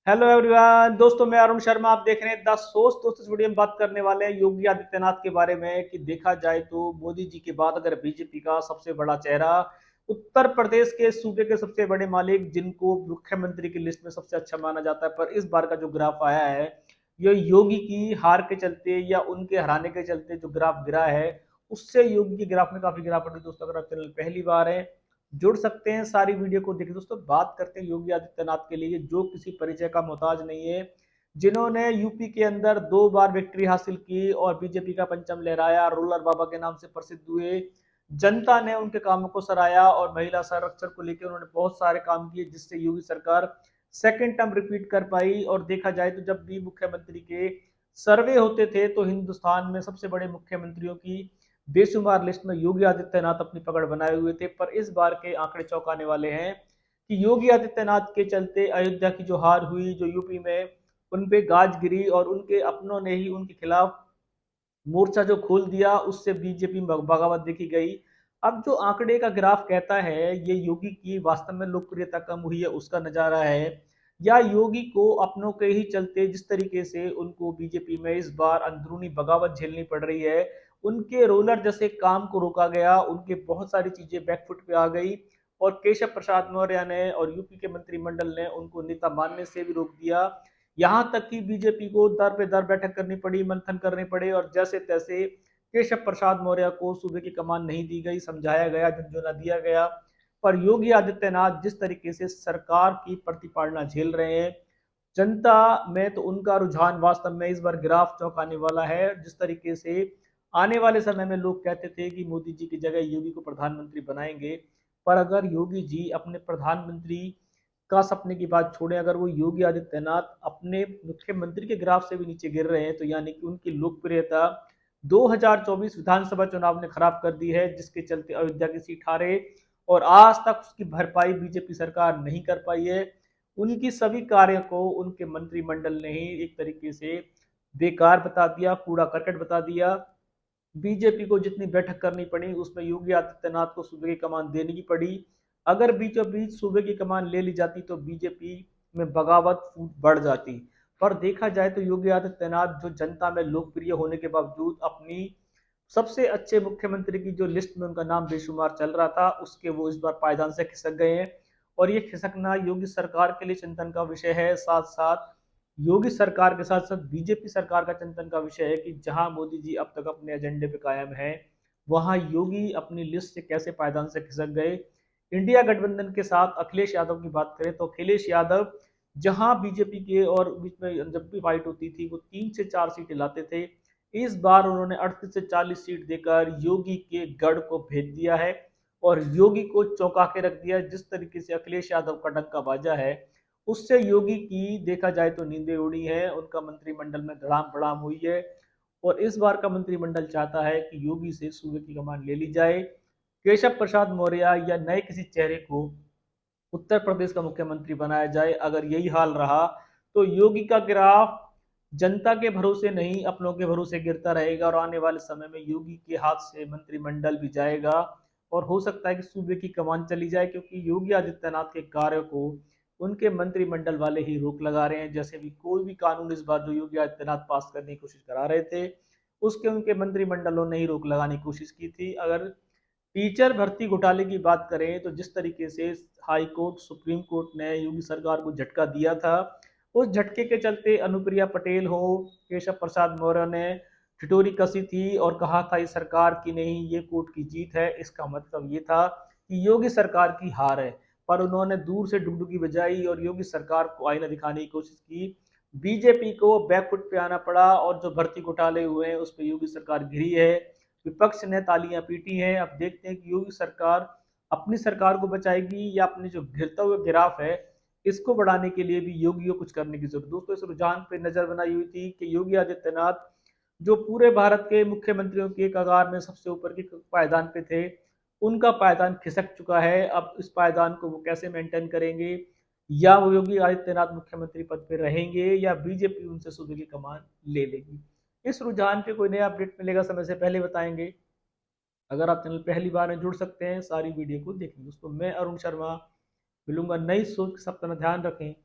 Hello everyone, दोस्तों मैं अरुण शर्मा। आप देख रहे हैं द सोर्स। दोस्तों इस वीडियो में बात करने वाले हैं योगी आदित्यनाथ के बारे में कि देखा जाए तो मोदी जी के बाद अगर बीजेपी का सबसे बड़ा चेहरा उत्तर प्रदेश के सूबे के सबसे बड़े मालिक जिनको मुख्यमंत्री की लिस्ट में सबसे अच्छा माना जाता है, पर इस बार का जो ग्राफ आया है ये योगी की हार के चलते या उनके हराने के चलते जो ग्राफ गिरा है उससे योगी के ग्राफ में काफी गिरावट हुई। दोस्तों अगर आप चैनल पहली बार है जुड़ सकते हैं, सारी वीडियो को देखें। दोस्तों बात करते हैं योगी आदित्यनाथ के लिए जो किसी परिचय का मोहताज नहीं है, जिन्होंने यूपी के अंदर 2 बार विक्ट्री हासिल की और बीजेपी का परचम लहराया, रोलर बाबा के नाम से प्रसिद्ध हुए। जनता ने उनके कामों को सराहा और महिला संरक्षण को लेकर उन्होंने बहुत सारे काम किए जिससे योगी सरकार सेकेंड टर्म रिपीट कर पाई। और देखा जाए तो जब भी मुख्यमंत्री के सर्वे होते थे तो हिंदुस्तान में सबसे बड़े मुख्यमंत्रियों की बेशुमार लिस्ट में योगी आदित्यनाथ अपनी पकड़ बनाए हुए थे। पर इस बार के आंकड़े चौंकाने वाले हैं कि योगी आदित्यनाथ के चलते अयोध्या की जो हार हुई, जो यूपी में उन पे गाज गिरी और उनके अपनों ने ही उनके खिलाफ मोर्चा जो खोल दिया, उससे बीजेपी में बगावत देखी गई। अब जो आंकड़े का ग्राफ कहता है ये योगी की वास्तव में लोकप्रियता कम हुई है उसका नजारा है, या योगी को अपनों के ही चलते जिस तरीके से उनको बीजेपी में इस बार अंदरूनी बगावत झेलनी पड़ रही है, उनके रोलर जैसे काम को रोका गया, उनके बहुत सारी चीजें बैकफुट पे आ गई और केशव प्रसाद मौर्य ने और यूपी के मंत्रिमंडल ने उनको नेता मानने से भी रोक दिया। यहां तक कि बीजेपी को दर पे दर बैठक करनी पड़ी, मंथन करने पड़े और जैसे तैसे केशव प्रसाद मौर्य को सूबे की कमान नहीं दी गई, समझाया गया, झुंझुना दिया गया। पर योगी आदित्यनाथ जिस तरीके से सरकार की प्रतिपालना झेल रहे हैं, जनता में तो उनका रुझान वास्तव में इस बार ग्राफ चौंकाने वाला है। जिस तरीके से आने वाले समय में लोग कहते थे कि मोदी जी की जगह योगी को प्रधानमंत्री बनाएंगे, पर अगर योगी जी अपने प्रधानमंत्री का सपने की बात छोड़े, अगर वो योगी आदित्यनाथ अपने मुख्यमंत्री के ग्राफ से भी नीचे गिर रहे हैं तो यानी कि उनकी लोकप्रियता 2024 विधानसभा चुनाव ने खराब कर दी है, जिसके चलते अयोध्या की सीट हारे और आज तक उसकी भरपाई बीजेपी सरकार नहीं कर पाई है। उनकी सभी कार्य को उनके मंत्रिमंडल ने ही एक तरीके से बेकार बता दिया, कूड़ा करकट बता दिया। बीजेपी को जितनी बैठक करनी पड़ी उसमें योगी आदित्यनाथ को सूबे की कमान देनी की पड़ी। अगर बीचों बीच सूबे की कमान ले ली जाती तो बीजेपी में बगावत फूट बढ़ जाती। पर देखा जाए तो योगी आदित्यनाथ जो जनता में लोकप्रिय होने के बावजूद अपनी सबसे अच्छे मुख्यमंत्री की जो लिस्ट में उनका नाम बेशुमार चल रहा था उसके वो इस बार पायदान से खिसक गए हैं। और ये खिसकना योगी सरकार के लिए चिंतन का विषय है। साथ साथ योगी सरकार के साथ साथ बीजेपी सरकार का चिंतन का विषय है कि जहां मोदी जी अब तक अपने एजेंडे पे कायम है, वहां योगी अपनी लिस्ट से कैसे पायदान से खिसक गए। इंडिया गठबंधन के साथ अखिलेश यादव की बात करें तो अखिलेश यादव जहां बीजेपी के और बीच में जब भी फाइट होती थी वो 3 से 4 सीटें लाते थे, इस बार उन्होंने 38 से 40 सीट देकर योगी के गढ़ को भेज दिया है और योगी को चौंका के रख दिया। जिस तरीके से अखिलेश यादव का डंका बाजा है उससे योगी की देखा जाए तो नींदें उड़ी हैं, उनका मंत्रिमंडल में धड़ाम भड़ाम हुई है। और इस बार का मंत्रिमंडल चाहता है कि योगी से सूबे की कमान ले ली जाए, केशव प्रसाद मौर्य या नए किसी चेहरे को उत्तर प्रदेश का मुख्यमंत्री बनाया जाए। अगर यही हाल रहा तो योगी का ग्राफ जनता के भरोसे नहीं अपनों के भरोसे गिरता रहेगा और आने वाले समय में योगी के हाथ से मंत्रिमंडल भी जाएगा और हो सकता है कि सूबे की कमान चली जाए, क्योंकि योगी आदित्यनाथ के कार्य को उनके मंत्रिमंडल वाले ही रोक लगा रहे हैं। जैसे भी कोई भी कानून इस बार जो योगी आदित्यनाथ पास करने की कोशिश करा रहे थे उसके उनके मंत्रिमंडलों ने ही रोक लगाने की कोशिश की थी। अगर टीचर भर्ती घोटाले की बात करें तो जिस तरीके से हाई कोर्ट सुप्रीम कोर्ट ने योगी सरकार को झटका दिया था, उस झटके के चलते अनुप्रिया पटेल हो, केशव प्रसाद मौर्य ने ठिठोरी कसी थी और कहा था इस सरकार की नहीं ये कोर्ट की जीत है। इसका मतलब ये था कि योगी सरकार की हार है, पर उन्होंने दूर से डुगडुगी बजाई और योगी सरकार को आईना दिखाने की कोशिश की। बीजेपी को बैकफुट पे आना पड़ा और जो भर्ती घोटाले हुए हैं उस पर योगी सरकार घिरी है, विपक्ष ने तालियां पीटी हैं। अब देखते हैं कि योगी सरकार अपनी सरकार को बचाएगी या अपने जो गिरता हुआ गिराफ है इसको बढ़ाने के लिए भी योगी को कुछ करने की जरूरत। दोस्तों इस रुझान पे नजर बनाई हुई थी कि योगी आदित्यनाथ जो पूरे भारत के मुख्यमंत्रियों के कगार में सबसे ऊपर के पायदान पे थे, उनका पायदान खिसक चुका है। अब इस पायदान को वो कैसे मेंटेन करेंगे, या वो योगी आदित्यनाथ मुख्यमंत्री पद पे रहेंगे या बीजेपी उनसे सूबे की कमान ले लेगी। इस रुझान पे कोई नया अपडेट मिलेगा समय से पहले बताएंगे। अगर आप चैनल पहली बार में जुड़ सकते हैं, सारी वीडियो को देखें। दोस्तों मैं अरुण शर्मा मिलूंगा नई सोच के साथ, अपना ध्यान रखें।